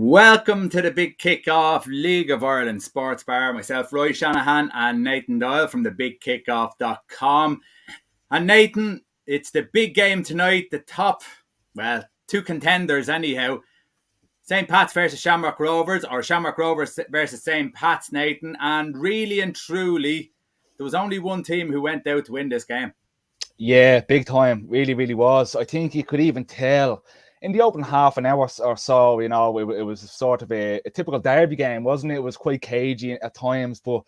Welcome to the big kickoff League of Ireland Sports Bar. Myself, Roy Shanahan, and Nathan Doyle from thebigkickoff.com. And Nathan, it's the big game tonight. The top, two contenders anyhow. St. Pat's versus Shamrock Rovers, or Shamrock Rovers versus St. Pat's, Nathan. And really and truly, there was only one team who went out to win this game. Yeah, big time. Really, really was. I think you could even tell in the open half an hour or so, it was sort of a typical derby game, wasn't it? It was quite cagey at times, but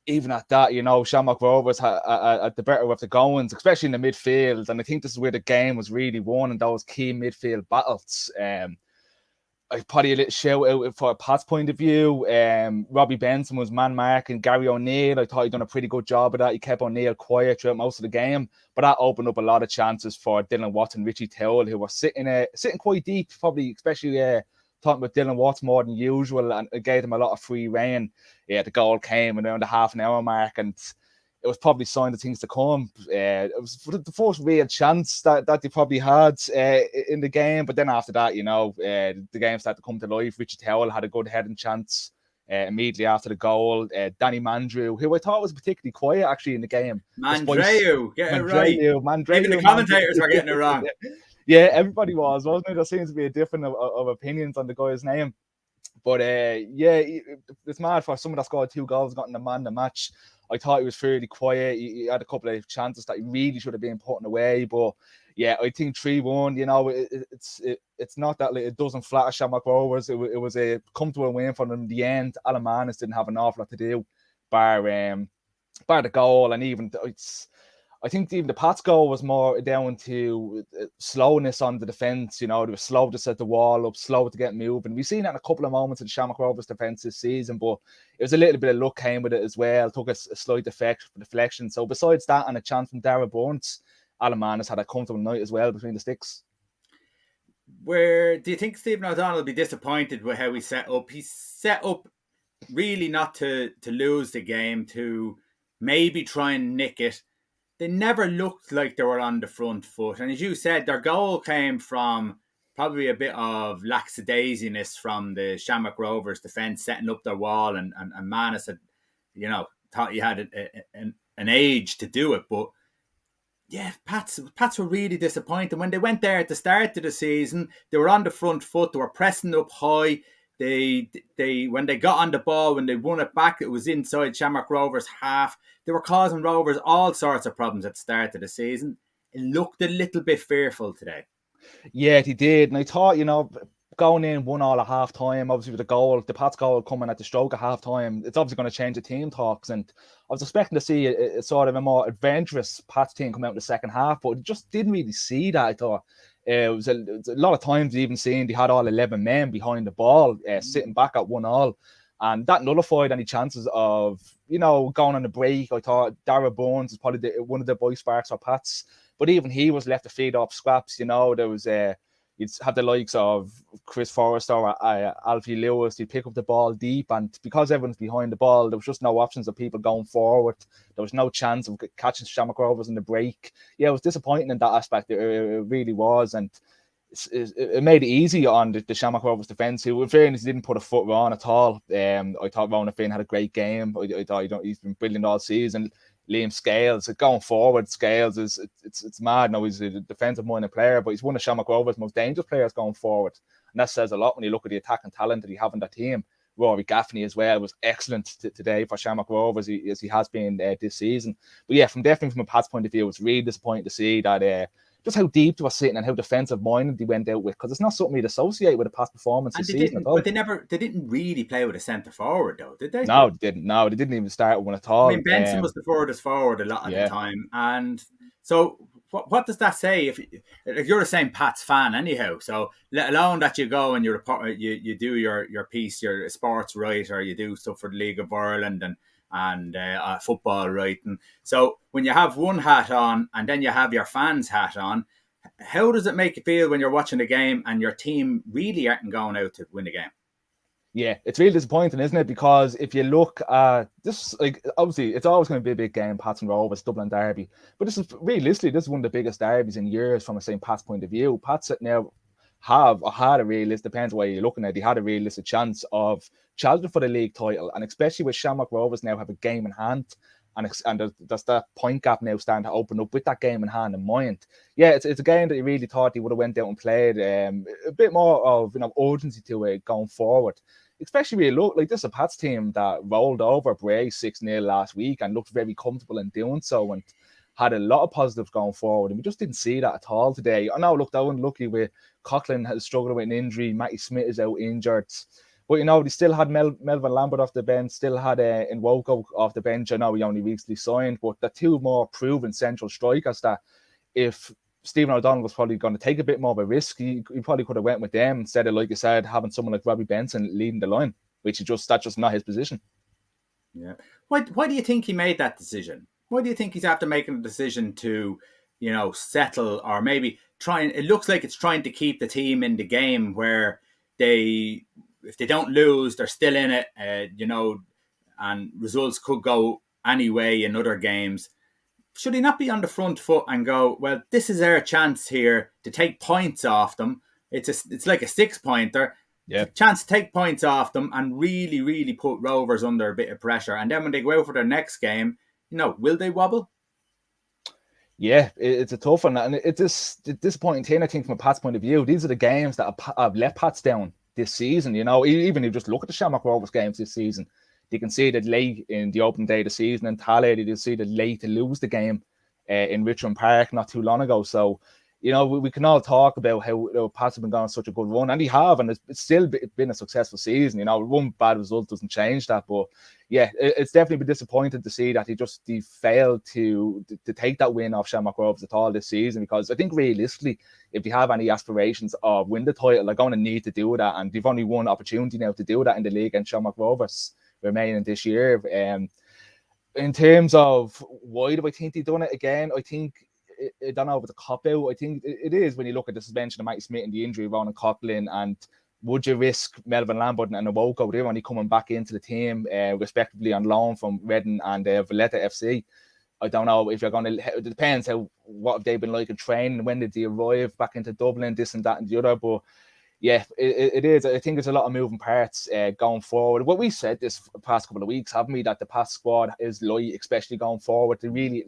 even at that, Shamrock Rovers had the better of the goings, especially in the midfield. And I think this is where the game was really won in those key midfield battles. Probably a little shout out for Pat's point of view. Robbie Benson was man marking Gary O'Neill. I thought he'd done a pretty good job of that. He kept O'Neill quiet throughout most of the game, but that opened up a lot of chances for Dylan Watts and Richie Towell, who were sitting quite deep, probably especially talking about Dylan Watts more than usual, and it gave them a lot of free rein. Yeah, the goal came around the half an hour mark, and it was probably sign of things to come. It was the first real chance that they probably had in the game. But then after that, the game started to come to life. Richie Towell had a good heading chance immediately after the goal. Danny Mandrew, who I thought was particularly quiet actually in the game. Mandrew, get it right. Even the commentators were getting it wrong. Yeah, everybody was, wasn't it? There seems to be a difference of opinions on the guy's name. But it's mad for someone that scored 2 goals, got in the man of the match. I thought he was fairly quiet. He had a couple of chances that he really should have been putting away. But yeah, I think 3-1, it's not that it doesn't flatter Shamrock Rovers. It was a comfortable win for them in the end. Alan Manus didn't have an awful lot to do, bar the goal. And even I think even the Pats goal was more down to slowness on the defence. They were slow to set the wall up, slow to get moving. We've seen that in a couple of moments in Shamrock Rovers' defence this season, but it was a little bit of luck came with it as well. Took a slight deflection. So besides that and a chance from Darragh Burns, Alan Manus had a comfortable night as well between the sticks. Where do you think Stephen O'Donnell will be disappointed with how he set up? He set up really not to lose the game, to maybe try and nick it. They never looked like they were on the front foot. And as you said, their goal came from probably a bit of lackadaisiness from the Shamrock Rovers defence, setting up their wall. And Manus had, thought he had an age to do it. But yeah, Pats were really disappointed. When they went there at the start of the season, they were on the front foot. They were pressing up high. They when they got on the ball, when they won it back, it was inside Shamrock Rovers half. They were causing Rovers all sorts of problems at the start of the season. It looked a little bit fearful today. Yeah, he did. And I thought, going in 1-1 at half time, obviously with the Pats goal coming at the stroke at half time, it's obviously going to change the team talks. And I was expecting to see a sort of a more adventurous Pats team come out in the second half, but just didn't really see that, I thought. It was a lot of times even seeing they had all 11 men behind the ball, sitting back at 1-1. And that nullified any chances of, going on the break. I thought Darragh Burns is probably one of the boy sparks for Pats. But even he was left to feed off scraps. There was you'd have the likes of Chris Forrester or Alfie Lewis. He'd pick up the ball deep. And because everyone's behind the ball, there was just no options of people going forward. There was no chance of catching Shamrock Rovers in the break. Yeah, it was disappointing in that aspect. It really was. And it made it easy on the Shamrock Rovers defence, who, in fairness, didn't put a foot wrong at all. I thought Ronan Finn had a great game. I thought he's been brilliant all season. Liam Scales, going forward, Scales it's mad. No, he's a defensive-minded player, but he's one of Shamrock Rovers' most dangerous players going forward. And that says a lot when you look at the attacking talent that he have in that team. Rory Gaffney as well was excellent today for Shamrock Rovers as he has been this season. But yeah, definitely from a Pat's point of view, it's really disappointing to see that just how deep they were sitting and how defensive-minded they went out with, because it's not something you'd associate with a past performance this season at all. But they didn't really play with a centre-forward, though, did they? No, they didn't. No, they didn't even start with one at all. I mean, Benson was the furthest forward a lot at the time. And so what does that say? If you're a St. Pat's fan anyhow, so let alone that you go and you do your piece, you're a sports writer, you do stuff for the League of Ireland and football writing. So when you have one hat on and then you have your fans' hat on, how does it make you feel when you're watching the game and your team really aren't going out to win the game? Yeah, it's really disappointing, isn't it? Because if you look at this, obviously it's always going to be a big game, Pats and Rovers, Dublin derby. But this is realistically, this is one of the biggest derbies in years from a St. Pat's point of view. Pats now have or had a realistic, depends where you're looking at, they had a realistic chance of challenging for the league title, and especially with Shamrock Rovers now have a game in hand, and there's that point gap now starting to open up with that game in hand in mind. Yeah, it's a game that you really thought he would have went out and played a bit more of urgency to it going forward. Especially when you look like this is a Pats team that rolled over Bray 6-0 last week and looked very comfortable in doing so, and had a lot of positives going forward, and we just didn't see that at all today. I know, look, that one lucky with Coughlin has struggled with an injury, Matty Smith is out injured, but they still had Melvin Lambert off the bench, still had Nwoko off the bench. I know he only recently signed, but the two more proven central strikers that if Stephen O'Donnell was probably going to take a bit more of a risk, he probably could have went with them instead of, like you said, having someone like Robbie Benson leading the line, which is that's just not his position. Yeah. Why do you think he made that decision? Why do you think he's after making a decision to, settle, or maybe trying? It looks like it's trying to keep the team in the game where if they don't lose, they're still in it, and results could go anyway in other games. Should he not be on the front foot and go, well, this is our chance here to take points off them? It's like a 6-pointer. Yeah. Chance to take points off them and really, really put Rovers under a bit of pressure. And then when they go out for their next game, will they wobble? Yeah, it's a tough one. And it's a disappointing thing, I think, from a Pats point of view. These are the games that have let Pats down this season. Even if you just look at the Shamrock Rovers games this season, they conceded late in the opening day of the season, and Tallaght, they conceded late to lose the game in Richmond Park not too long ago. So, we can all talk about how Pats have been going on such a good run, and they have, and it's still been a successful season. One bad result doesn't change that, but yeah, it's definitely been disappointing to see that he failed to take that win off Shamrock Rovers at all this season, because I think realistically, if they have any aspirations of win the title, they're going to need to do that, and they've only one opportunity now to do that in the league against Shamrock Rovers remaining this year. In terms of why do I think they've done it again, I think I don't know if it's a cop-out. I think it is when you look at the suspension of Matty Smith and the injury of Ronan Coughlin, and would you risk Melvin Lambert and Nwoko? They're only coming back into the team, respectively on loan from Reading and Valletta FC. I don't know if you're going to. It depends what have they been like in training. When did they arrive back into Dublin? This and that and the other. But yeah, it is. I think there's a lot of moving parts going forward. What we said this past couple of weeks, haven't we, that the Pats squad is light, especially going forward. They really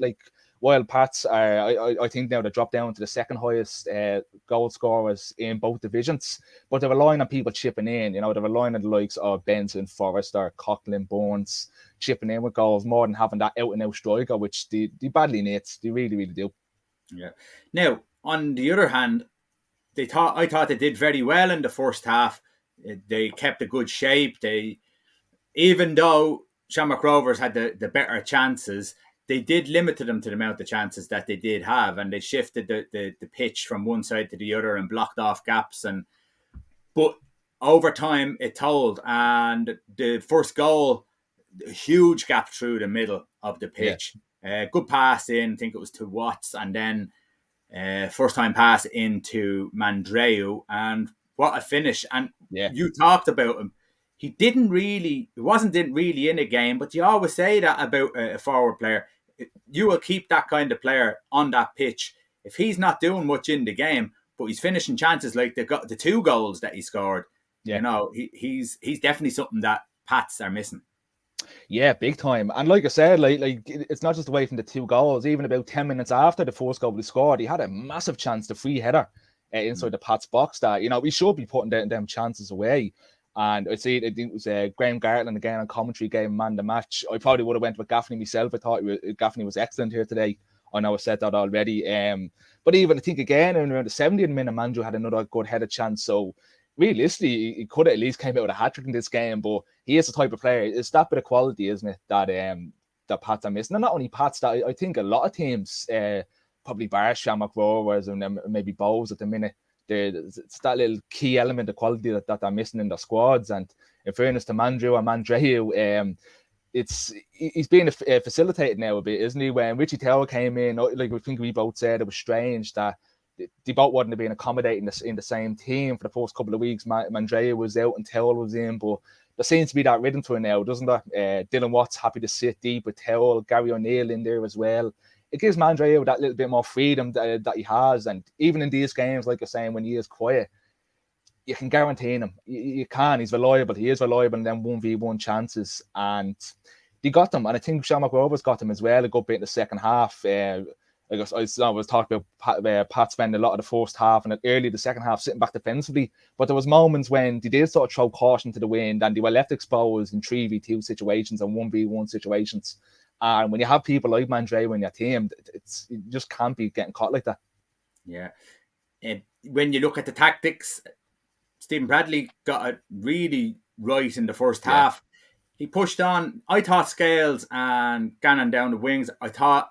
while Pats are, I think now they drop down to the second highest goal scorers in both divisions, but they're relying on people chipping in. They're relying on the likes of Benson, Forrester, Coughlin, Bournes chipping in with goals more than having that out-and-out striker, which they badly need. They really, really do. Yeah. Now, on the other hand, I thought they did very well in the first half. They kept a good shape. Even though Shamrock Rovers had the better chances, they did limit them to the amount of chances that they did have, and they shifted the pitch from one side to the other and blocked off gaps. But over time, it told. And the first goal, a huge gap through the middle of the pitch. Yeah. Good pass in, I think it was to Watts, and then first time pass into Mandreu, and what a finish. And you talked about him. He wasn't really in a game, but you always say that about a forward player. You will keep that kind of player on that pitch if he's not doing much in the game, but he's finishing chances like the 2 goals that he scored. Yeah. He's definitely something that Pats are missing. Yeah, big time. And like I said, like it's not just away from the 2 goals. Even about 10 minutes after the first goal he scored, he had a massive chance, the free header inside the Pats box. That we should be putting them chances away. And I think it was Graham Gartland again on commentary gave man the match. I probably would have went with Gaffney myself. I thought Gaffney was excellent here today. I know I said that already. But even I think again around the 70th minute, Mandrew had another good headed chance. So realistically, he could have at least came out with a hat-trick in this game. But he is the type of player. It's that bit of quality, isn't it, that Pats are missing. And not only Pats, that I think a lot of teams, probably bar Shamrock Rovers and then maybe Bows at the minute. It's that little key element of quality that they're missing in their squads. And in fairness to Mandrew and Mandreu, he's being facilitated now a bit, isn't he? When Richie Towell came in, like I think we both said, it was strange that they both wouldn't have been accommodating in the same team for the first couple of weeks. Mandreu was out and Towell was in, but there seems to be that rhythm to it now, doesn't there? Dylan Watts happy to sit deep with Towell, Gary O'Neill in there as well. It gives Mandreu that little bit more freedom that he has. And even in these games, like you're saying, when he is quiet, you can guarantee him. You can. He's reliable. He is reliable in them 1v1 chances. And they got them. And I think Shamrock Rovers got them as well a good bit in the second half. I was talking about Pat spending a lot of the first half and early the second half sitting back defensively. But there was moments when they did sort of throw caution to the wind and they were left exposed in 3v2 situations and 1v1 situations. And when you have people like Mandre in your team, you just can't be getting caught like that. Yeah. When you look at the tactics, Stephen Bradley got it really right in the first half. He pushed on. I thought Scales and Gannon down the wings, I thought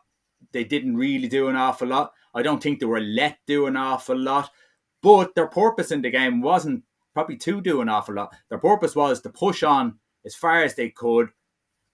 they didn't really do an awful lot. I don't think they were let do an awful lot. But their purpose in the game wasn't probably to do an awful lot. Their purpose was to push on as far as they could,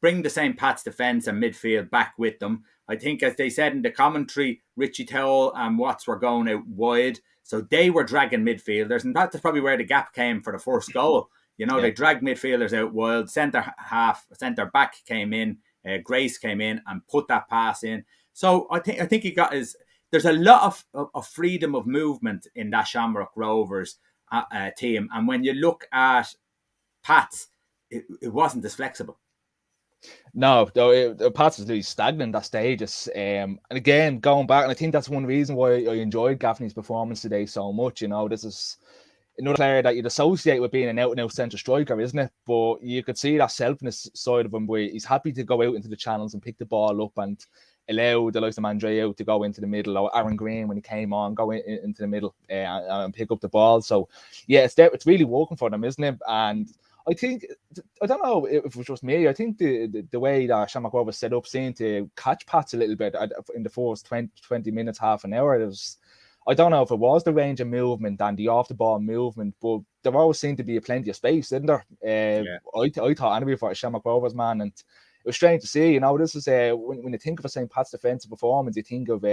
bring the St. Pat's defence and midfield back with them. I think, as they said in the commentary, Richie Towell and Watts were going out wide. So they were dragging midfielders. And that's probably where the gap came for the first goal. They dragged midfielders out wild. Centre back came in. Grace came in and put that pass in. So I think he got his... There's a lot of freedom of movement in that Shamrock Rovers team. And when you look at Pats, it wasn't as flexible. No, Pats was really stagnant at stages. And again, going back, and I think that's one reason why I enjoyed Gaffney's performance today so much. This is another player that you'd associate with being an out-and-out centre striker, isn't it? But you could see that selfless side of him where he's happy to go out into the channels and pick the ball up and allow the likes of Mandre to go into the middle, or Aaron Green when he came on, go into the middle and pick up the ball. So, yeah, it's really working for them, isn't it? And I think, I don't know if it was just me, I think the way that Shamrock Rovers set up seemed to catch Pats a little bit in the first 20 minutes, half an hour. I don't know if it was the range of movement and the off-the-ball movement, but there always seemed to be plenty of space, didn't there? I thought anyway for a Shamrock Rovers man, and it was strange to see. This is when you think of a St. Pat's defensive performance, you think of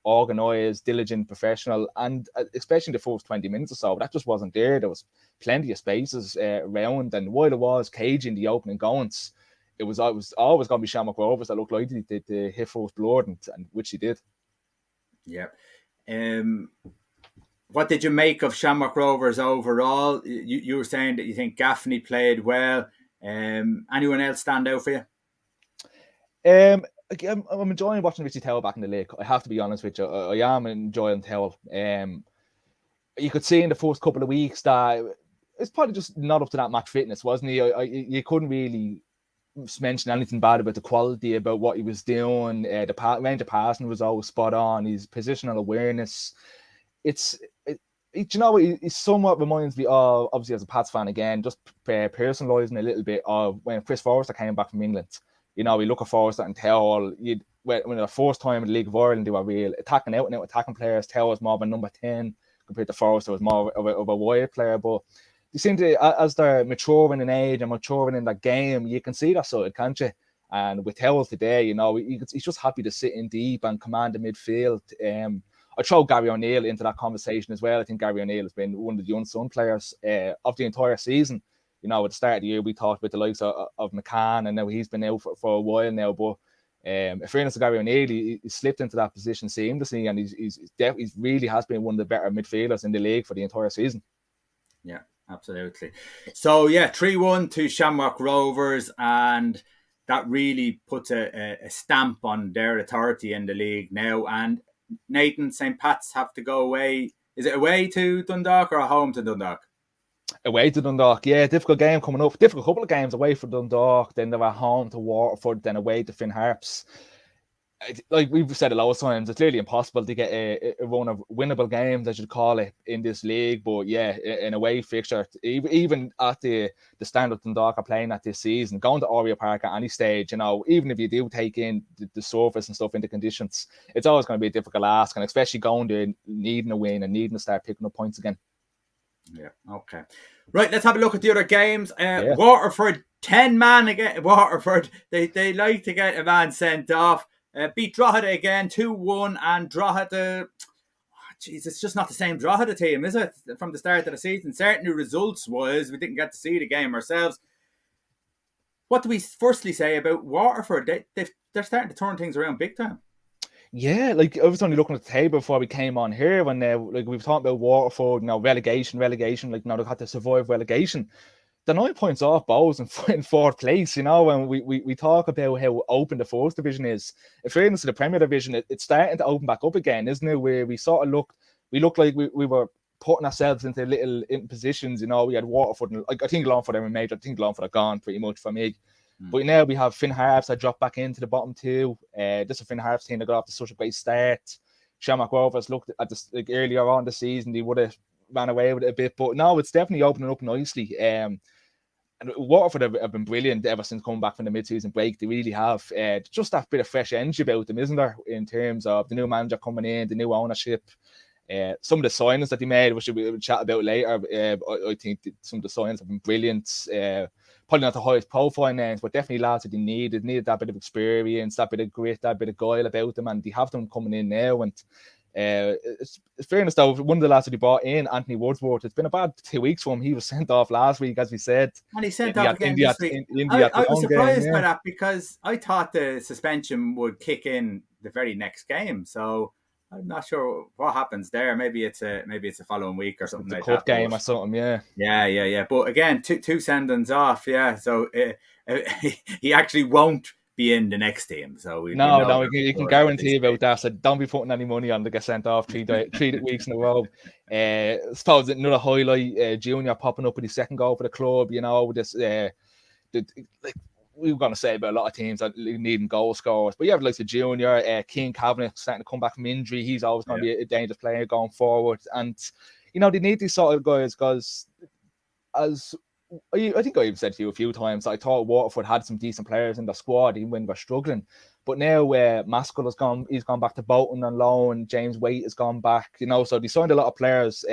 organised, diligent, professional, and especially the first 20 minutes or so, that just wasn't there. There was plenty of spaces around, and while it was caging the opening goings, it was always going to be Shamrock Rovers that looked like they hit first blood, and which he did. Yeah. What did you make of Shamrock Rovers overall? You were saying that you think Gaffney played well. Anyone else stand out for you? I'm enjoying watching Richie Towell back in the league. I have to be honest with you. I am enjoying Towell. You could see in the first couple of weeks that it's probably just not up to that match fitness, wasn't he? You couldn't really mention anything bad about the quality, about what he was doing. The range of passing was always spot on. His positional awareness. It somewhat reminds me of, obviously as a Pats fan again, just personalising a little bit of when Chris Forrester came back from England. We look at Forrester and Towell. When the first time in the League of Ireland, they were real attacking out and out attacking players. Towell was more of a number 10 compared to Forrester was more of a wide player. But they seem to, as they're maturing in age and maturing in that game, you can see that side, can't you? And with Towell today, he's just happy to sit in deep and command the midfield. I throw Gary O'Neill into that conversation as well. I think Gary O'Neill has been one of the unsung players of the entire season. At the start of the year, we talked about the likes of McCann, and now he's been out for a while now. But in fairness to Gary O'Neill, he slipped into that position seamlessly, and he really has been one of the better midfielders in the league for the entire season. Yeah, absolutely. So, 3-1 to Shamrock Rovers, and that really puts a stamp on their authority in the league now. And Nathan, St. Pat's have to go away. Is it away to Dundalk or home to Dundalk? Away to Dundalk, yeah. Difficult game coming up. Difficult couple of games away for Dundalk. Then they're at home to Waterford, then away to Finn Harps. Like we've said a lot of times, it's clearly impossible to get a run of winnable games, as you'd call it, in this league. But yeah, an away fixture, even at the standard Dundalk are playing at this season, going to Oriel Park at any stage, even if you do take in the surface and stuff into conditions, it's always going to be a difficult ask, and especially going there needing a win and needing to start picking up points again. Yeah, okay. Right, let's have a look at the other games. Waterford, 10 man again. Waterford, they like to get a man sent off. Beat Drogheda again, 2-1, and Drogheda... it's just not the same Drogheda team, is it? From the start of the season. Certainly results-wise, we didn't get to see the game ourselves. What do we firstly say about Waterford? They're starting to turn things around big time. Yeah, like I was only looking at the table before we came on here when like we were talking about Waterford, relegation, like now they've had to survive relegation. The 9 points off Bows in fourth place, when we talk about how open the fourth division is. In fairness to the Premier Division, it's starting to open back up again, isn't it? Where we looked like we were putting ourselves into little in positions, we had Waterford, and I think Longford are major, I think Longford are gone pretty much for me. But now we have Finn Harps that dropped back into the bottom two. This is a Finn Harps team that got off to such a great start. Shamrock Rovers looked at this like earlier on the season, they would have ran away with it a bit, but no, it's definitely opening up nicely. And Waterford have been brilliant ever since coming back from the mid-season break. They really have. Just that bit of fresh energy about them, isn't there? In terms of the new manager coming in, the new ownership, some of the signings that they made, which we'll chat about later. I think some of the signings have been brilliant. Probably not the highest profile names, but definitely lads that they needed that bit of experience, that bit of grit, that bit of guile about them, and they have them coming in now. And it's fairness though, one of the lads that he brought in, Anthony Wordsworth, it's been a bad 2 weeks for him. He was sent off last week, as we said. And he sent off again this week. I was surprised by that because I thought the suspension would kick in the very next game. So I'm not sure what happens there. Maybe it's a following week or something like that. Cup game or something, yeah. Yeah. But again, two sendings off, yeah. So he actually won't be in the next team. So you can guarantee about that. So don't be putting any money on to get sent off 3 weeks in a row. I suppose another highlight, Junior popping up with his second goal for the club. This we were going to say about a lot of teams that needing goal scorers, but you have like the Junior, King Kavanagh starting to come back from injury. He's always going to be a dangerous player going forward, and they need these sort of guys because as I think I even said to you a few times, I thought Waterford had some decent players in the squad even when we're struggling. But now Maskell has gone, he's gone back to Bolton on loan. James Waite has gone back, so they signed a lot of players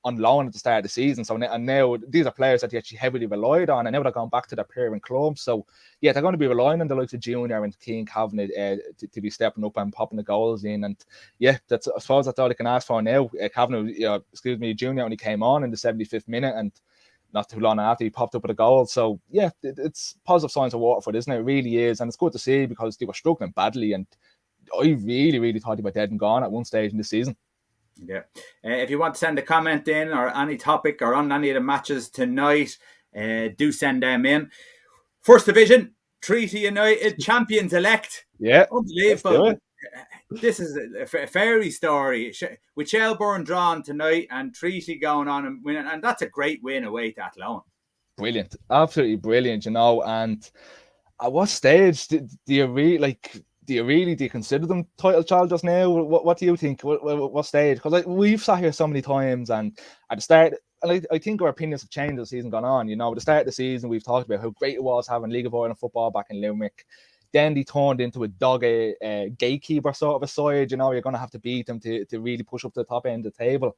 on loan at the start of the season. So now these are players that they actually heavily relied on, and now they're going back to their parent club. So yeah, they're going to be relying on the likes of Junior and King Kavanagh to be stepping up and popping the goals in. And yeah, I suppose that's all they can ask for now. Kavanagh, Junior only came on in the 75th minute, and not too long after he popped up with a goal. So yeah, it's positive signs of Waterford, isn't it? It really is, and it's good to see because they were struggling badly, and I really, really thought they were dead and gone at one stage in the season. Yeah. If you want to send a comment in or any topic or on any of the matches tonight, do send them in. First Division, Treaty United, champions elect. Yeah. Unbelievable. This is a fairy story with Shelbourne drawn tonight and Treaty going on and winning, and that's a great win away to Athlone. Brilliant, absolutely brilliant, And at what stage do you really consider them title challengers now? What do you think? What stage? Because we've sat here so many times, and at the start, and I think our opinions have changed as the season gone on. At the start of the season, we've talked about how great it was having League of Ireland football back in Limerick. Then they turned into a gatekeeper sort of a side. You're going to have to beat them to really push up to the top end of the table.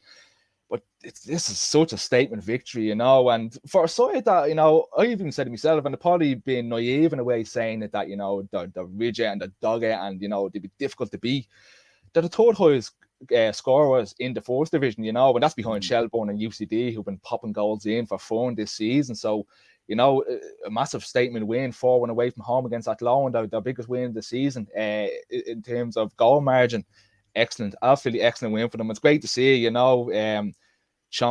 But this is such a statement victory, and for a side that, I even said to myself, and probably being naive in a way, saying that, they're rigid and they're dogged and, they'd be difficult to beat. They're the third highest scorers in the fourth division, and that's behind Shelbourne and UCD, who've been popping goals in for fun this season. So, a massive statement win, 4-1 away from home against Athlone, their biggest win of the season in terms of goal margin. Excellent, absolutely excellent win for them. It's great to see, Sean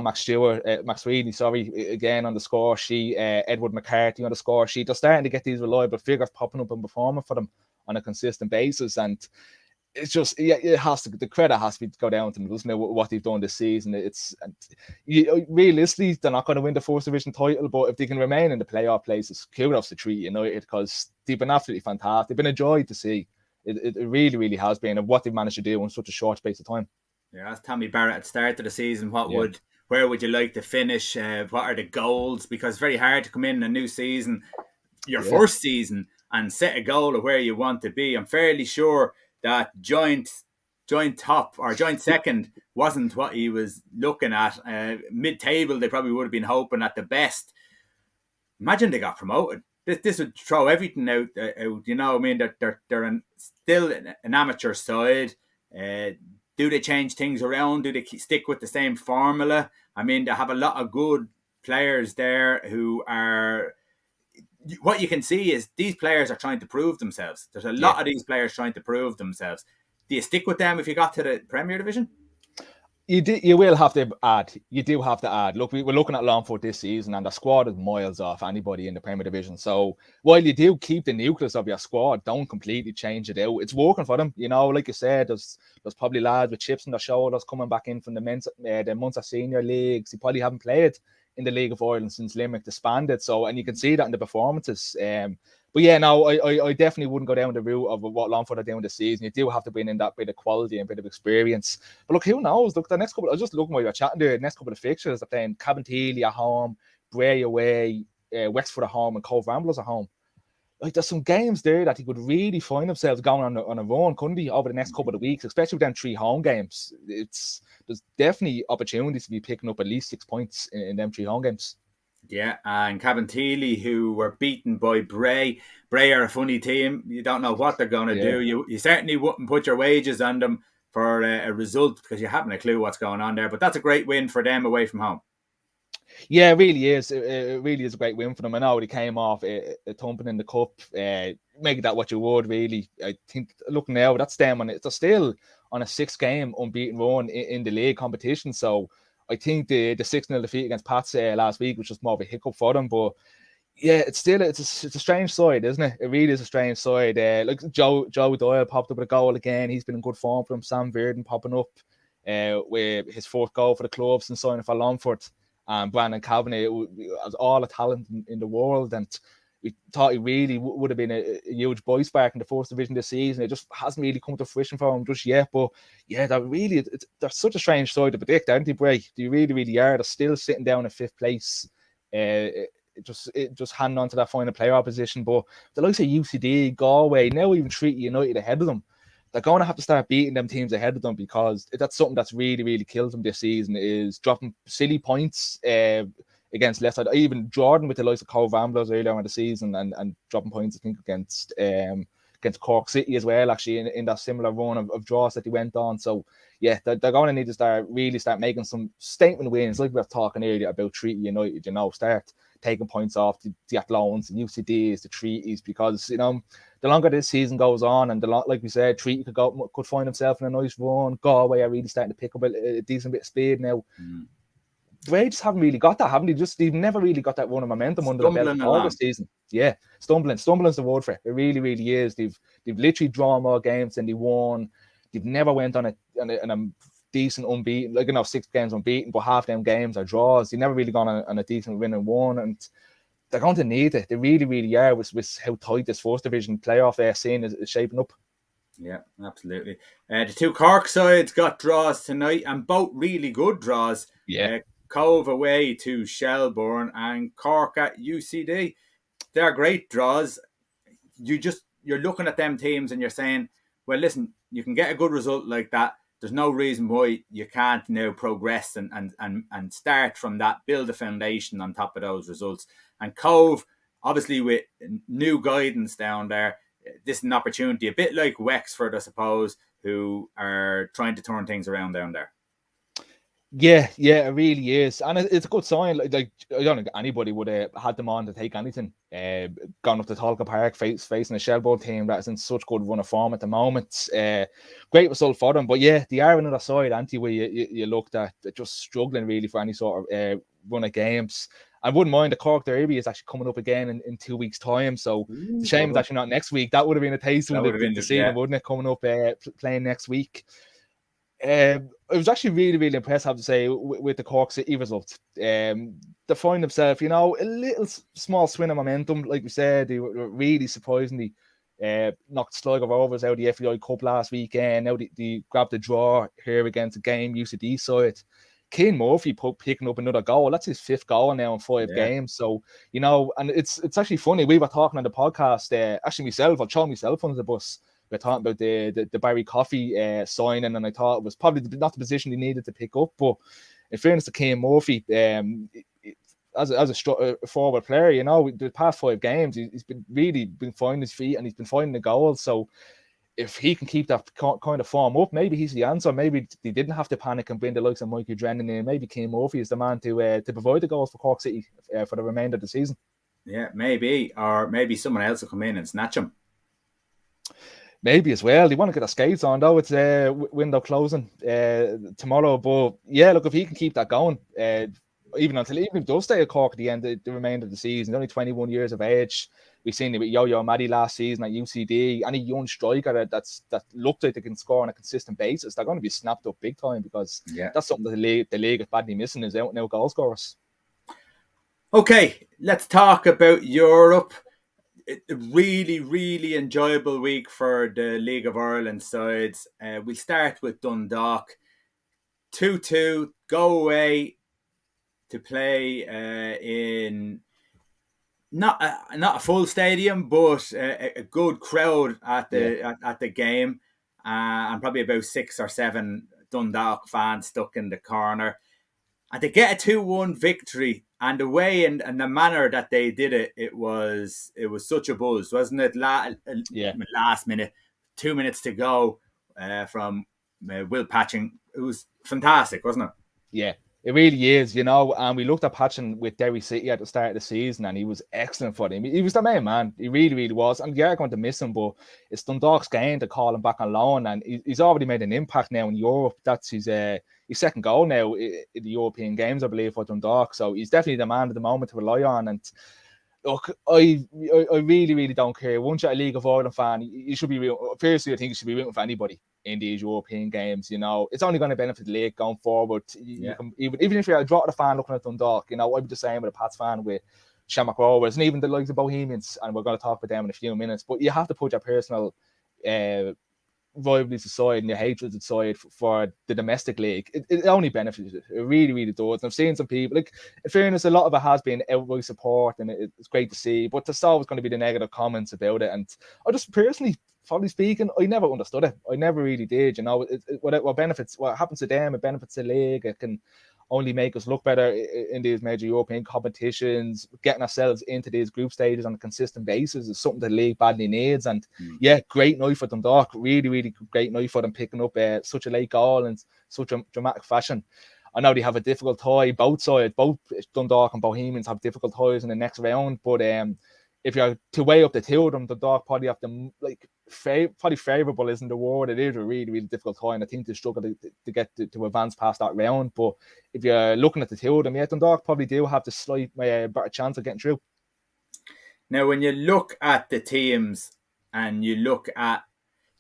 McSweeney, again on the score sheet, Edward McCarthy on the score sheet. They're starting to get these reliable figures popping up and performing for them on a consistent basis, and it's just the credit has to go down to them, doesn't it? What they've done this season. Realistically, they're not going to win the fourth division title, but if they can remain in the playoff places, kudos to Treaty United because they've been absolutely fantastic. They've been a joy to see. It really, really has been, and what they've managed to do in such a short space of time. Yeah, that's Tommy Barrett at the start of the season. Where would you like to finish? What are the goals? Because it's very hard to come in a new season, your first season, and set a goal of where you want to be. I'm fairly sure that joint top or joint second wasn't what he was looking at. Mid-table, they probably would have been hoping at the best. Imagine they got promoted. This would throw everything out. I mean, they're still an amateur side. Do they change things around? Do they stick with the same formula? I mean, they have a lot of good players there who are... What you can see is these players are trying to prove themselves. There's a lot of these players trying to prove themselves. do you stick with them if you got to the Premier Division? You will have to add. You do have to add. Look, we're looking at Longford this season, and the squad is miles off anybody in the Premier Division. So while you do keep the nucleus of your squad, don't completely change it out. It's working for them. Like you said, there's probably lads with chips on their shoulders coming back in from the Munster senior leagues. They probably haven't played in the League of Ireland since Limerick disbanded. So, and you can see that in the performances. But yeah, no, I definitely wouldn't go down the route of what Longford are doing this season. You do have to bring in that bit of quality and bit of experience. But look, who knows? Look, the next couple, I was just looking while you were chatting there, the next couple of fixtures, they're playing Cabinteely at home, Bray away, Wexford at home, and Cove Ramblers at home. Like, there's some games there that he could really find themselves going on a run, couldn't he, over the next couple of weeks, especially with them 3 home games. There's definitely opportunities to be picking up at least 6 points in them 3 home games. Yeah, and Cabinteely, who were beaten by Bray. Bray are a funny team. You don't know what they're going to do. You certainly wouldn't put your wages on them for a result because you haven't a clue what's going on there. But that's a great win for them away from home. Yeah, it really is. It really is a great win for them. I know they came off a thumping in the cup. Make that what you would, really. I think, looking now, that's them, and they're still on a 6-game unbeaten run in the league competition. So I think the 6-0 defeat against Pats last week was just more of a hiccup for them. But yeah, it's a strange side, isn't it? It really is a strange side. Like Joe Doyle popped up with a goal again. He's been in good form for them. Sam Verdon popping up with his 4th goal for the club since signing for Longford. Brandon Kavanagh has all the talent in the world, and we thought he really would have been a huge boy spark in the 1st division this season. It just hasn't really come to fruition for him just yet. But yeah, they're such a strange side to predict, aren't they, Bray? They really, really are. They're still sitting down in 5th place. Just hanging on to that final playoff position. But the likes of UCD, Galway, now even Treaty United ahead of them, they're going to have to start beating them teams ahead of them, because that's something that's really, really killed them this season, is dropping silly points against left side. Even Jordan with the likes of Cove Ramblers earlier in the season, and dropping points, I think, against Cork City as well, actually, in that similar run of draws that they went on. So yeah, they're going to need to really start making some statement wins, like we were talking earlier about Treaty United. Start taking points off the Athlons, the UCDs, the Treaties, because the longer this season goes on, and like we said, Treaty could find himself in a nice run. Galway are really starting to pick up a decent bit of speed now. The Rangers haven't really got that, haven't they? They've never really got that run of momentum under the belt all this season. Yeah, stumbling's the word for it. It really, really is. They've literally drawn more games than they won. They've never went on a decent unbeaten, 6 games unbeaten, but half them games are draws. They've never really gone on a decent win and won, and they're going to need it. They really, really are, with how tight this 1st division playoff scene is shaping up. Yeah, absolutely. The 2 Cork sides got draws tonight, and both really good draws. Yeah. Cove away to Shelbourne and Cork at UCD. They're great draws. You're looking at them teams and you're saying, well, listen, you can get a good result like that. There's no reason why you can't now progress and start from that, build a foundation on top of those results. And Cove, obviously, with new guidance down there, this is an opportunity, a bit like Wexford, I suppose, who are trying to turn things around down there. Yeah, it really is, and it's a good sign. Like I don't think anybody would have had them on to take anything. Gone up to Talca Park, facing a Shelbourne team that is in such good run of form at the moment. Great result for them, but yeah, they are another side, aren't you, where you looked at just struggling really for any sort of run of games. I wouldn't mind the Cork Derby is actually coming up again in 2 weeks' time. So the shame it's actually not next week. That would have been a taste of the season, wouldn't it? Coming up, playing next week. I was actually really, really impressed, I have to say, with the Cork City result. They find themselves, a little small swing of momentum. Like we said, they were really surprisingly knocked Sligo Rovers out of the FAI Cup last weekend. Now they grabbed the draw here against a game UCD side. Cian Murphy picking up another goal. That's his 5th goal now in 5 games. So, and it's actually funny. We were talking on the podcast, actually myself, I'll throw myself under the bus. We're talking about the Barry Coffey signing, and I thought it was probably not the position he needed to pick up. But in fairness to Cian Murphy, as a forward player, the past 5 games, he's been finding his feet and he's been finding the goals. So if he can keep that kind of form up, maybe he's the answer. Maybe they didn't have to panic and bring the likes of Mikey Drennan in. Maybe Cian Murphy is the man to provide the goals for Cork City for the remainder of the season. Yeah, maybe. Or maybe someone else will come in and snatch him. Maybe as well. They want to get their skates on though. It's window closing tomorrow. But yeah, look, if he can keep that going, even if he does stay at Cork at the end of the remainder of the season, he's only 21 years of age. We've seen it with Yo-Yo Maddie last season at UCD. Any young striker that looks like they can score on a consistent basis, they're going to be snapped up big time, because that's something that the league is badly missing, is out and out goal scorers. Okay, let's talk about Europe. A really, really enjoyable week for the League of Ireland sides. We'll start with Dundalk. 2-2, go away to play in not a full stadium, but a good crowd at the game, and probably about 6 or 7 Dundalk fans stuck in the corner. And to get a 2-1 victory, and the way and the manner that they did it, it was such a buzz, wasn't it? Last minute, 2 minutes to go from Will Patching. It was fantastic, wasn't it? Yeah, it really is, and we looked at Patchen with Derry City at the start of the season, and he was excellent for them. He was the main man. He really, really was. And you're going to miss him, but it's Dundalk's game to call him back on loan, and he's already made an impact now in Europe. That's his second goal now in the European games, I believe, for Dundalk. So he's definitely the man at the moment to rely on. And look, I really, really don't care. Once you're a League of Ireland fan, you should be real. Firstly, I think you should be rooting for anybody in these European games. It's only going to benefit the league going forward. You can, even if you're a Drogheda fan looking at Dundalk, I'd be the same with a Pats fan with Shamrock Rovers, and even the likes of Bohemians, and we're going to talk about them in a few minutes. But you have to put your personal rivalries aside and your hatreds aside for the domestic league. It only benefits it. It really, really does. And I've seen some people, like, in fairness, a lot of it has been outright support, and it's great to see, but there's always going to be the negative comments about it. And I just personally, probably speaking, I never understood it. I never really did. What benefits, what happens to them, it benefits the league. It can only make us look better in these major European competitions. Getting ourselves into these group stages on a consistent basis is something the league badly needs. And great night for Dundalk. Really, really great night for them, picking up such a late goal in such a dramatic fashion. I know they have a difficult tie, both sides, both Dundalk and Bohemians have difficult ties in the next round, but if you're to weigh up the two of them, Dundalk probably have them, like, probably favourable isn't the word. It is a really, really difficult tie, and I think they struggle to get to advance past that round. But if you're looking at the two of them, Dundalk probably do have the slight better chance of getting through. Now, when you look at the teams and you look at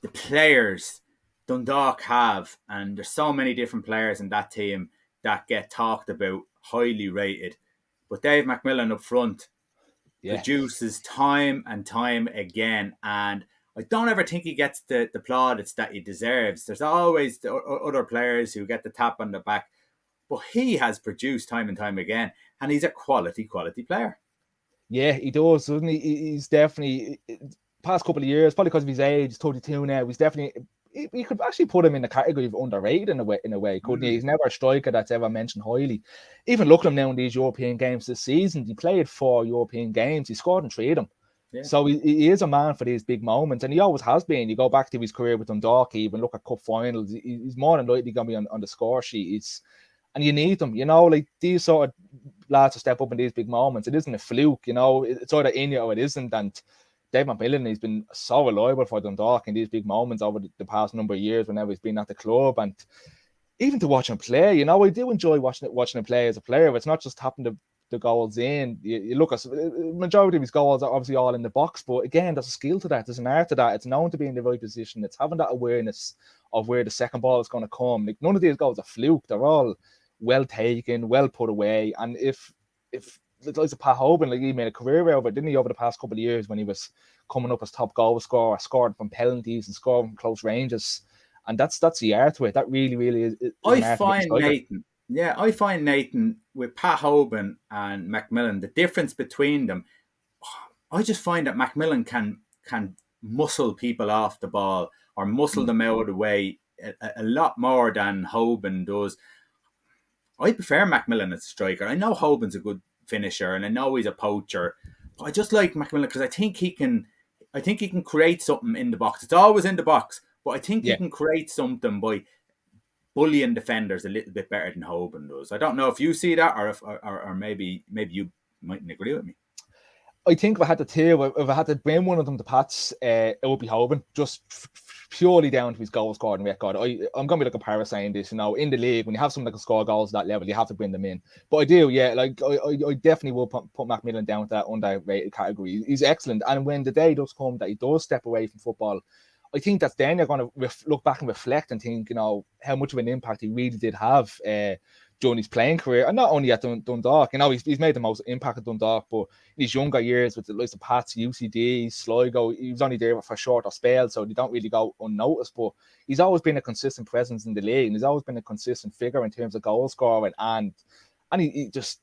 the players Dundalk have, and there's so many different players in that team that get talked about, highly rated, but Dave McMillan up front produces time and time again, and I don't ever think he gets the plaudits that he deserves. There's always the other players who get the tap on the back, but he has produced time and time again, and he's a quality player. Yeah, he does, doesn't he? He's definitely, past couple of years, probably because of his age, he's 32 now, he's definitely, we could actually put him in the category of underrated in a way, couldn't he? He's never a striker that's ever mentioned highly. Even look at him now in these European games this season. He played 4 European games. He scored in 3 of them. Yeah. So he is a man for these big moments, and he always has been. You go back to his career with Dundalk, even look at cup finals, he's more than likely going to be on the score sheet. And you need them, like these sort of lads to step up in these big moments. It isn't a fluke, it's either in you or it isn't. And Dave McMillan, he's been so reliable for Dundalk in these big moments over the past number of years whenever he's been at the club. And even to watch him play, I do enjoy watching him play as a player. It's not just tapping the goals in. You look at the majority of his goals are obviously all in the box, but again, there's a skill to that, there's an art to that. It's known to be in the right position. It's having that awareness of where the second ball is going to come. Like, none of these goals are fluke. They're all well taken, well put away. And if like Pat Hoban, like, he made a career out of it, didn't he, over the past couple of years when he was coming up as top goal scorer, scored from penalties and scored from close ranges. And that's the art to it. That really, really is I find Nathan with Pat Hoban and McMillan, the difference between them, I just find that McMillan can muscle people off the ball or muscle them out of the way a lot more than Hoban does. I prefer McMillan as a striker. I know Hoban's a good finisher, and I know he's a poacher, but I just like McMillan because I think he can create something in the box. It's always in the box, but I think he can create something by bullying defenders a little bit better than Hoban does. I don't know if you see that, or maybe you mightn't agree with me. I think if I had to tell, if I had to bring one of them to Pats, it would be Hoban, just purely down to his goal scoring record. I'm going to be like a para saying this, in the league, when you have someone that can score goals at that level, you have to bring them in. But I do, yeah, like I definitely will put Macmillan down to that underrated category. He's excellent. And when the day does come that he does step away from football, I think that's then you're going to look back and reflect and think, how much of an impact he really did have during his playing career, and not only at Dundalk. He's made the most impact at Dundalk, but in his younger years with the likes of Pats, UCD, Sligo, he was only there for a shorter spell, so they don't really go unnoticed. But he's always been a consistent presence in the league, and he's always been a consistent figure in terms of goal scoring, and he just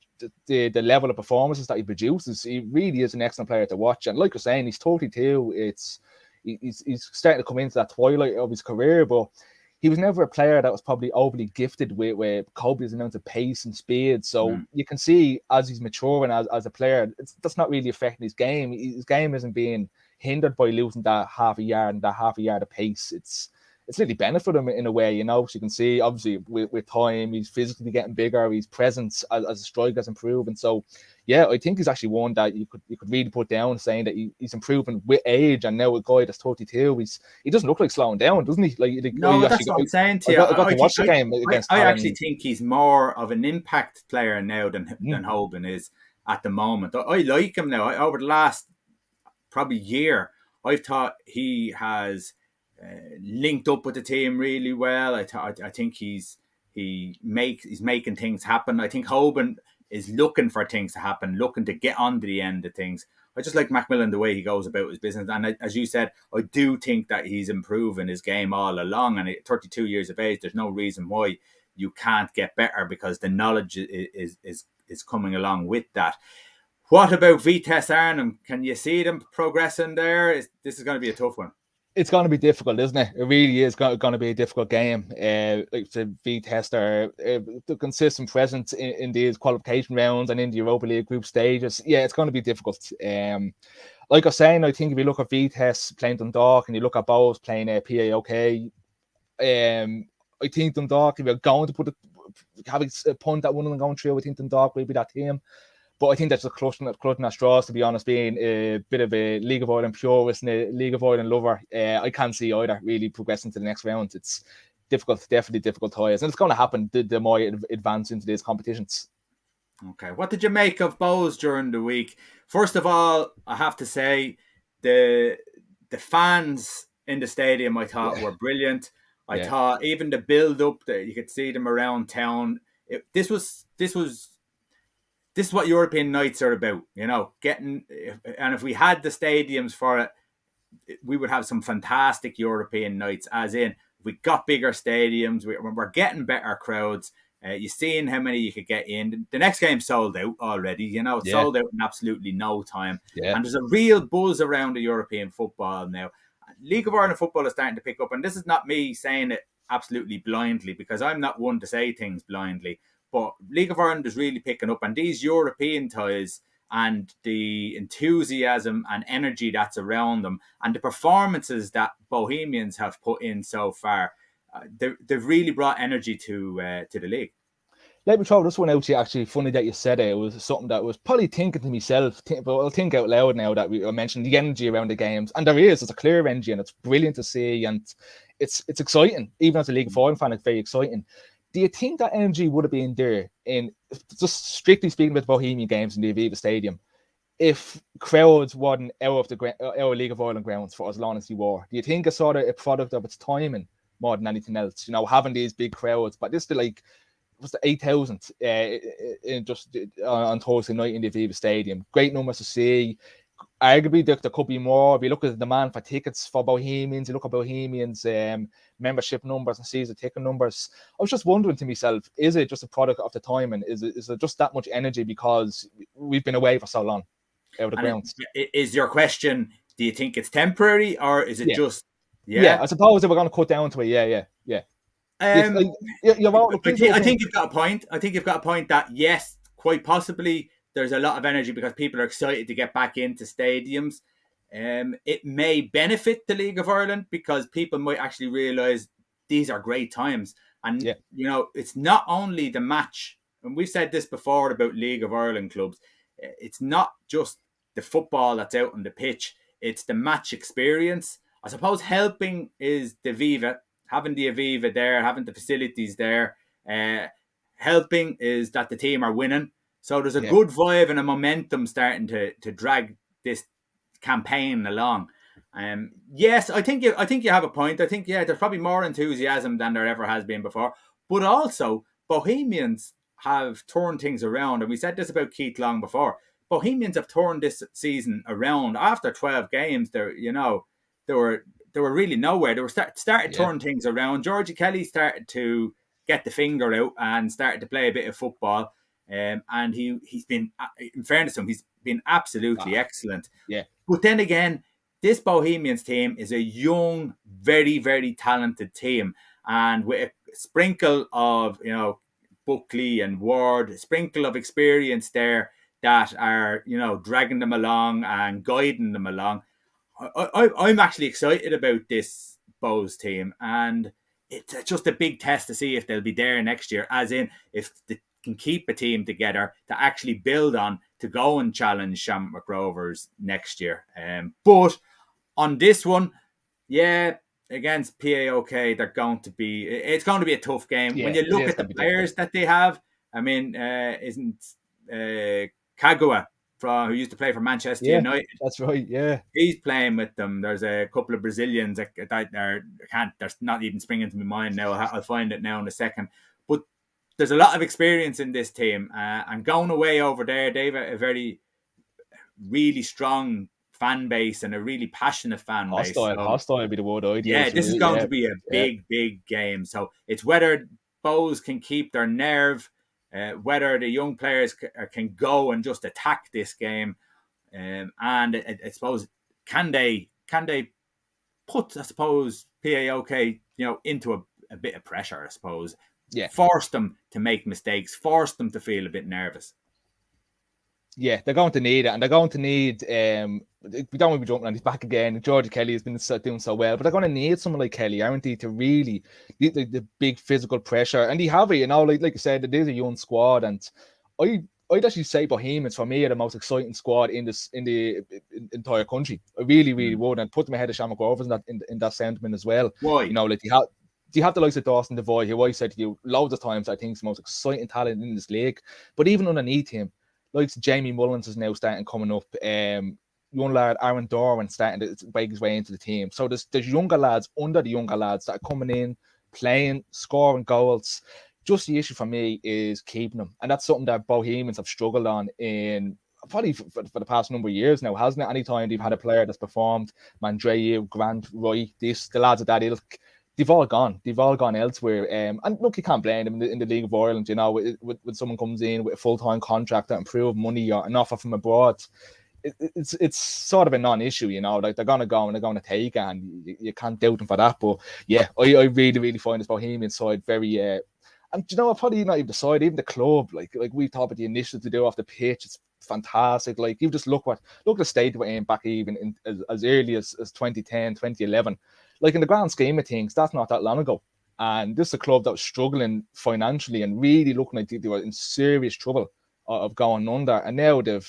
the level of performances that he produces. He really is an excellent player to watch. And like you're saying, he's 32. He's starting to come into that twilight of his career, but he was never a player that was probably overly gifted with copious amounts of pace and speed. So you can see as he's maturing as a player, that's not really affecting his game. His game isn't being hindered by losing that half a yard and that half a yard of pace. It's really benefited him in a way, So you can see, obviously, with time, he's physically getting bigger. His presence as a striker has improved. And so, yeah, I think he's actually one that you could really put down, saying that he's improving with age. And now a guy that's 32, he doesn't look like slowing down, doesn't he? No, that's what I'm saying to you. I got to watch the game against I actually think he's more of an impact player now than Hoban is at the moment. I like him now. Over the last probably year, I've thought he has linked up with the team really well. I think he's making things happen. I think Hoban is looking for things to happen, looking to get onto the end of things. I just like Macmillan the way he goes about his business, and as you said, I do think that he's improving his game all along. And at 32 years of age, there's no reason why you can't get better, because the knowledge is coming along with that. What about Vitesse Arnhem? Can you see them progressing there? This is going to be a tough one. It's going to be difficult, isn't it? It really is going to be a difficult game. Like the Vitesse are the consistent presence in these qualification rounds and in the Europa League group stages. Yeah, it's going to be difficult. Like I was saying, I think if you look at Vitesse playing Dundalk and you look at Bows playing PAOK, I think Dundalk, if you're going to have a punt that one of them going through, I think Dundalk will be that team. But I think that's a clutching at straws, to be honest, being a bit of a League of Ireland purist and a League of Ireland lover. I can't see either really progressing to the next round. It's difficult, definitely difficult ties. And it's going to happen the more you advance into these competitions. Okay. What did you make of Bows during the week? First of all, I have to say the fans in the stadium, I thought, were brilliant. I thought even the build-up, that you could see them around town. This is what European nights are about, and if we had the stadiums for it, we would have some fantastic European nights, as in, we got bigger stadiums, we're getting better crowds. You're seeing how many you could get in. The next game sold out already, it's sold out in absolutely no time. And there's a real buzz around the European football now. League of Ireland football is starting to pick up, and this is not me saying it absolutely blindly, because I'm not one to say things blindly. But League of Ireland is really picking up, and these European ties and the enthusiasm and energy that's around them and the performances that Bohemians have put in so far, they've really brought energy to the league. Let me throw this one out to you, actually. Funny that you said it. It was something that I was probably thinking to myself, but I'll think out loud now that I mentioned the energy around the games. And it's a clear energy, and it's brilliant to see, and it's exciting. Even as a League of Ireland fan, it's very exciting. Do you think that energy would have been there in, just strictly speaking, with Bohemian games in the Aviva Stadium, if crowds weren't out of our League of Ireland grounds for as long as they were? Do you think it's sort of a product of its timing more than anything else? Having these big crowds, but this is was the 8,000 just on Thursday night in the Aviva Stadium. Great numbers to see. Arguably, there could be more. If you look at the demand for tickets for Bohemians, you look at Bohemians' membership numbers and season ticket numbers. I was just wondering to myself, is it just a product of the time, and is it just that much energy because we've been away for so long out of the grounds? Is your question, do you think it's temporary, or is it just... Yeah, I suppose if we're going to cut down to it, yeah. I think you've got a point. I think you've got a point that, yes, quite possibly there's a lot of energy because people are excited to get back into stadiums. It may benefit the League of Ireland because people might actually realise these are great times. And, it's not only the match. And we've said this before about League of Ireland clubs. It's not just the football that's out on the pitch. It's the match experience. I suppose helping is the Aviva, having the Aviva there, having the facilities there. Helping is that the team are winning. So there's a good vibe and a momentum starting to drag this campaign along. Yes, I think you have a point. I think there's probably more enthusiasm than there ever has been before. But also, Bohemians have turned things around, and we said this about Keith Long before. Bohemians have turned this season around after 12 games. They were really nowhere. They were started turning things around. Georgie Kelly started to get the finger out and started to play a bit of football. And he's been, in fairness to him, he's been absolutely excellent. Yeah. But then again, this Bohemians team is a young, very, very talented team. And with a sprinkle of, Buckley and Ward, a sprinkle of experience there that are, dragging them along and guiding them along. I'm actually excited about this Bows team. And it's just a big test to see if they'll be there next year, as in if they can keep a team together to actually build on to go and challenge Shamrock Rovers next year. But on this one, against PAOK, it's going to be a tough game. When you look at the players that they have, I mean, isn't Kagawa who used to play for Manchester United? That's right. Yeah, he's playing with them. There's a couple of Brazilians that there's not even springing to my mind now. I'll find it now in a second. But there's a lot of experience in this team, and going away over there, they've a very, really strong fan base and a really passionate fan base. Hostile would be the word I'd use. This is going to be a big game. So it's whether Bows can keep their nerve, whether the young players can go and just attack this game, and I suppose can they put, I suppose, PAOK into a bit of pressure, I suppose. Force them to make mistakes, force them to feel a bit nervous. Yeah, they're going to need it, and they're going to need. We don't want to be jumping on his back again. Georgie Kelly has been doing so well, but they're going to need someone like Kelly, aren't they, to really the big physical pressure. And they have it, like you said, it is a young squad, and I'd actually say Bohemians for me are the most exciting squad in the entire country. I really would, and put them ahead of Shamrock Rovers in that sentiment as well. Why? You have the likes of Dawson Devoy, who I said to you loads of times I think is the most exciting talent in this league, but even underneath him, like Jamie Mullins is now coming up. Young lad Aaron Dorwan starting to make his way into the team. So there's younger lads under the younger lads that are coming in, playing, scoring goals. Just the issue for me is keeping them, and that's something that Bohemians have struggled on in probably for the past number of years now, hasn't it? Anytime they've had a player that's performed, Mandreu, Grant, Roy, the lads of that ilk, they've all gone elsewhere. And look, you can't blame them in the League of Ireland. When someone comes in with a full-time contract that improve money or an offer from abroad, it's sort of a non-issue. Like they're gonna go and they're gonna take it, and you can't doubt them for that. But I really find this Bohemian side very. And probably not even the side, even the club. Like we talked about the initiative to do off the pitch. It's fantastic. Like you just look the state they were in back even in as early as 2010, 2011. Like in the grand scheme of things, that's not that long ago. And this is a club that was struggling financially and really looking like they were in serious trouble of going under. And now their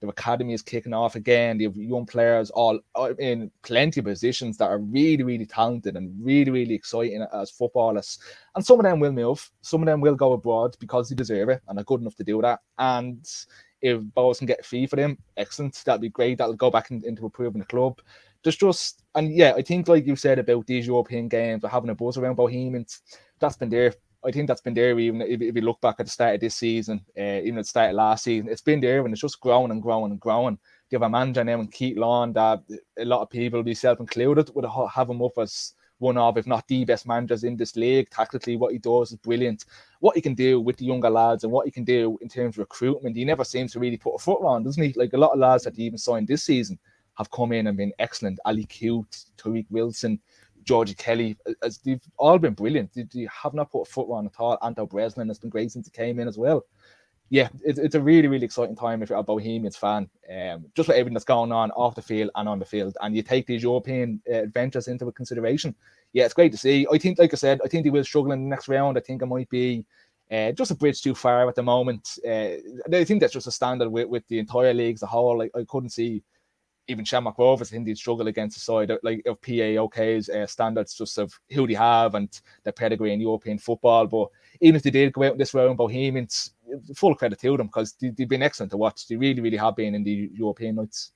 academy is kicking off again. They have young players all in plenty of positions that are really talented and really exciting as footballers. And some of them will move. Some of them will go abroad because they deserve it and are good enough to do that. And if Bows can get a fee for them, excellent. That'd be great. That'll go back into improving the club. I think like you said about these European games, or having a buzz around Bohemians, that's been there. I think that's been there even if you look back at the start of this season, even at the start of last season. It's been there and it's just growing and growing and growing. They have a manager now in Keith Long that a lot of people, myself included, would have him up as one of, if not the best managers in this league. Tactically, what he does is brilliant. What he can do with the younger lads and what he can do in terms of recruitment, he never seems to really put a foot wrong, doesn't he? Like a lot of lads that he even signed this season have come in and been excellent. Ali Cute, Tariq Wilson, Georgie Kelly, as they've all been brilliant. They have not put a foot wrong at all. Anto Breslin has been great since he came in as well. Yeah, it's a really exciting time if you're a Bohemians fan. Just with everything that's going on off the field and on the field, and you take these European adventures into consideration. Yeah, it's great to see. I think, like I said, I think they will struggle in the next round. I think it might be Just a bridge too far at the moment. I think that's just a standard with the entire league as a whole. Like, I couldn't see even Shamrock Rovers, I think they'd struggle against a side like of PAOK's standards, just of who they have and their pedigree in European football. But even if they did go out this round, Bohemians, full credit to them, because they've been excellent to watch. They really, really have been in the European nights.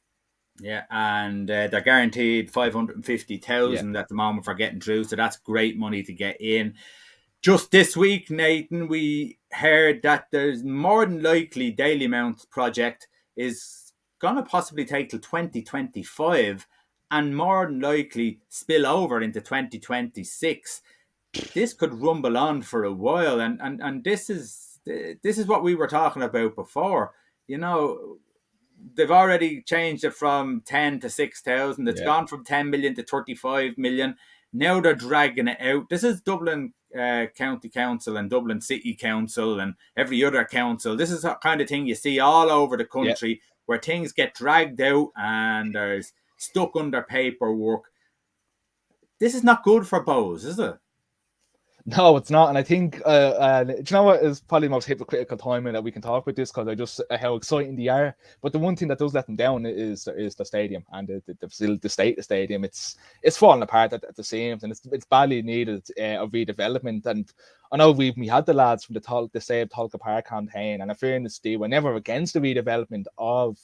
Yeah, and they're guaranteed 550,000 at the moment for getting through, so that's great money to get in. Just this week, Nathan, we heard that there's more than likely Daily Mount project is going to possibly take till 2025 and more than likely spill over into 2026. This could rumble on for a while, and this is what we were talking about before. You know, they've already changed it from 10 to 6,000. It's gone from 10 million to 35 million. Now they're dragging it out. This is Dublin County Council and Dublin City Council and every other council. This is the kind of thing you see all over the country where things get dragged out and there's stuck under paperwork. This is not good for Bows, is it? No, it's not. And I think, do you know what is probably the most hypocritical timing that we can talk about this, because I just how exciting they are. But the one thing that does let them down is the stadium and the state of the stadium. It's falling apart at the seams, and it's badly needed of redevelopment. And I know we had the lads from the Save Tolka Park campaign, and in fairness, they were never against the redevelopment of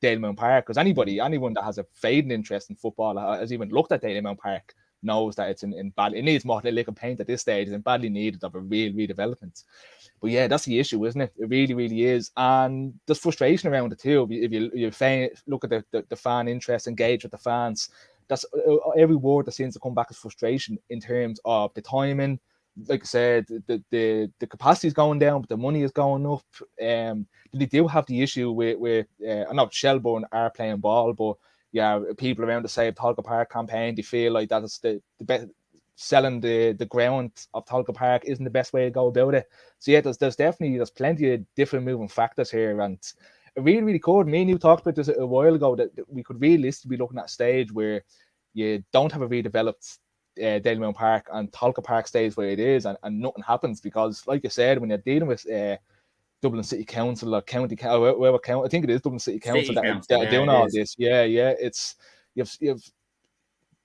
Dalymount Park, because anyone that has a fading interest in football has even looked at Dalymount Park knows that it's in bad. It needs more liquor paint at this stage, and badly needed of a real redevelopment. But yeah, that's the issue, isn't it? It really, really is, and there's frustration around it too. If you look at the fan interest, engage with the fans, that's every word that seems to come back is frustration in terms of the timing. Like I said, the capacity is going down, but the money is going up. They do have the issue with I know Shelbourne are playing ball, but yeah, people around the Save Tolka Park campaign, they feel like that is the best. Selling the ground of Tolka Park isn't the best way to go about it. So yeah, there's plenty of different moving factors here, and it really, really could. Me and you talked about this a while ago, that we could realistically be looking at a stage where you don't have a redeveloped Dalymount Park and Tolka Park stays where it is, and nothing happens, because, like you said, when you're dealing with Dublin City Council or County, wherever county, I think it is Dublin City Council that are doing all this. Yeah, it's you've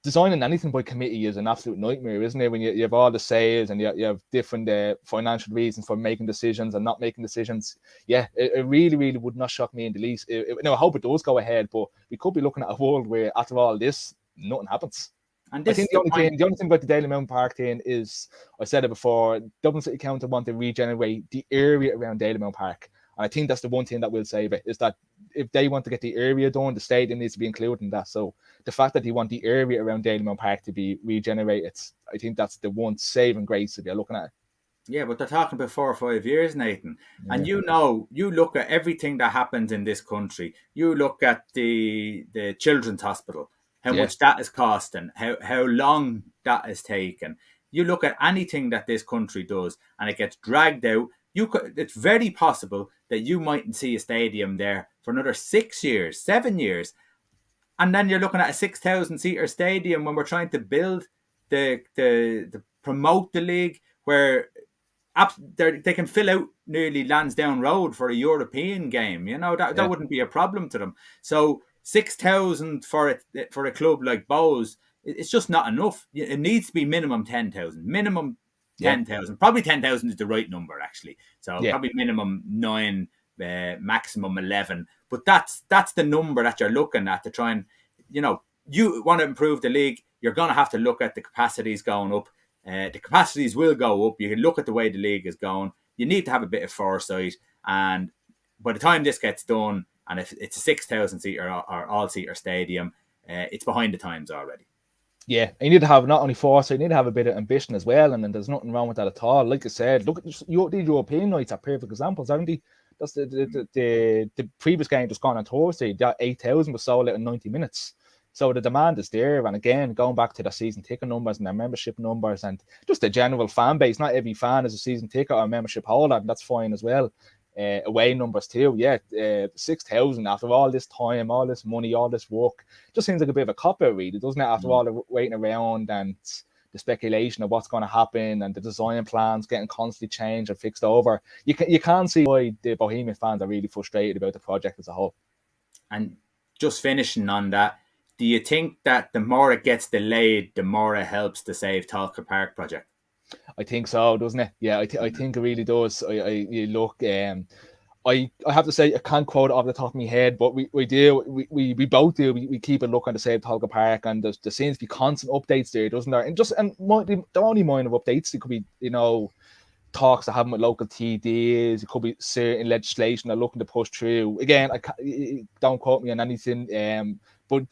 designing anything by committee is an absolute nightmare, isn't it? When you have all the sales and you have different financial reasons for making decisions and not making decisions. Yeah, it really, really would not shock me in the least. I hope it does go ahead, but we could be looking at a world where after all this, nothing happens. And I think the only thing about the Dalymount Park thing is, I said it before, Dublin City Council want to regenerate the area around Dalymount Park. And I think that's the one thing that we'll save it, is that if they want to get the area done, the stadium needs to be included in that. So the fact that they want the area around Dalymount Park to be regenerated, I think that's the one saving grace if you're looking at it. Yeah, but they're talking about 4 or 5 years, Nathan. Yeah. And you look at everything that happens in this country. You look at the Children's Hospital, how much that is costing, how long that is taken. You look at anything that this country does and it gets dragged out. It's very possible that you mightn't see a stadium there for another 6 years, 7 years. And then you're looking at a 6,000-seater stadium when we're trying to build the promote the league, where they can fill out nearly Lansdowne Road for a European game. That wouldn't be a problem to them. So 6,000 for a club like Bows, it's just not enough. It needs to be minimum 10,000. Minimum 10,000. Probably 10,000 is the right number, actually. So probably minimum 9, maximum 11. But that's the number that you're looking at to try and, you want to improve the league. You're going to have to look at the capacities going up. The capacities will go up. You can look at the way the league is going. You need to have a bit of foresight. And by the time this gets done, and if it's a 6,000-seater or all-seater stadium, it's behind the times already. Yeah, you need to have not only foresight, you need to have a bit of ambition as well, and there's nothing wrong with that at all. Like I said, look at these European nights are perfect examples, aren't they? That's the previous game just gone on Thursday. That 8,000 was sold out in 90 minutes. So the demand is there, and again, going back to the season ticket numbers and their membership numbers and just the general fan base, not every fan is a season ticket or a membership holder, and that's fine as well. Away numbers too, 6,000 after all this time, all this money, all this work, just seems like a bit of a cop out, really, doesn't it? After all the waiting around and the speculation of what's going to happen and the design plans getting constantly changed and fixed over. You can see why the Bohemian fans are really frustrated about the project as a whole. And just finishing on that, do you think that the more it gets delayed, the more it helps the Save Talca Park project? I think so, doesn't it? Yeah, I think it really does. You look, I have to say I can't quote it off the top of my head, but we both do. We keep a look on the Save Talca Park, and there seems to be constant updates there, doesn't there? And the only minor updates, it could be talks that happen with local TDs. It could be certain legislation they're looking to push through. Again, don't quote me on anything, but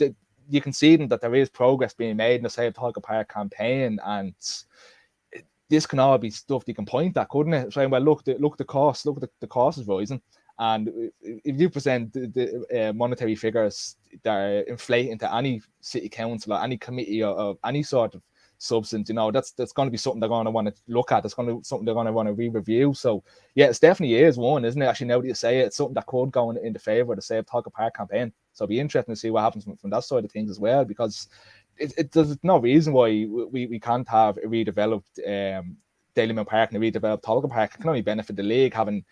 you can see that there is progress being made in the Save Talca Park campaign, and this can all be stuff you can point at, couldn't it? Saying, well, look, the cost is rising, and if you present the monetary figures that are inflating to any city council or any committee of any sort of substance, that's going to be something they're going to want to look at. That's going to be something they're going to want to re-review. So yeah, it's definitely is one, isn't it? Actually, now that you say it, it's something that could go in the favour of the Save Talca Park campaign. So it'll be interesting to see what happens from that side of things as well, because there's no reason why we can't have a redeveloped Dalymount Park and a redeveloped Talca Park. It can only benefit the league having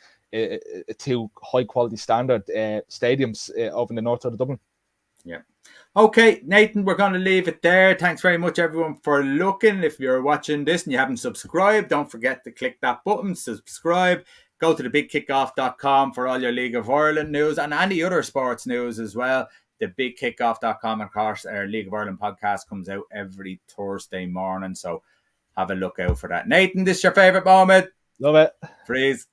two high quality standard stadiums over in the north side of Dublin. Yeah. Okay, Nathan, we're going to leave it there. Thanks very much, everyone, for looking. If you're watching this and you haven't subscribed, don't forget to click that button, subscribe. Go to thebigkickoff.com for all your League of Ireland news and any other sports news as well. Thebigkickoff.com, of course, our League of Ireland podcast comes out every Thursday morning, so have a look out for that. Nathan, this is your favourite moment? Love it. Freeze.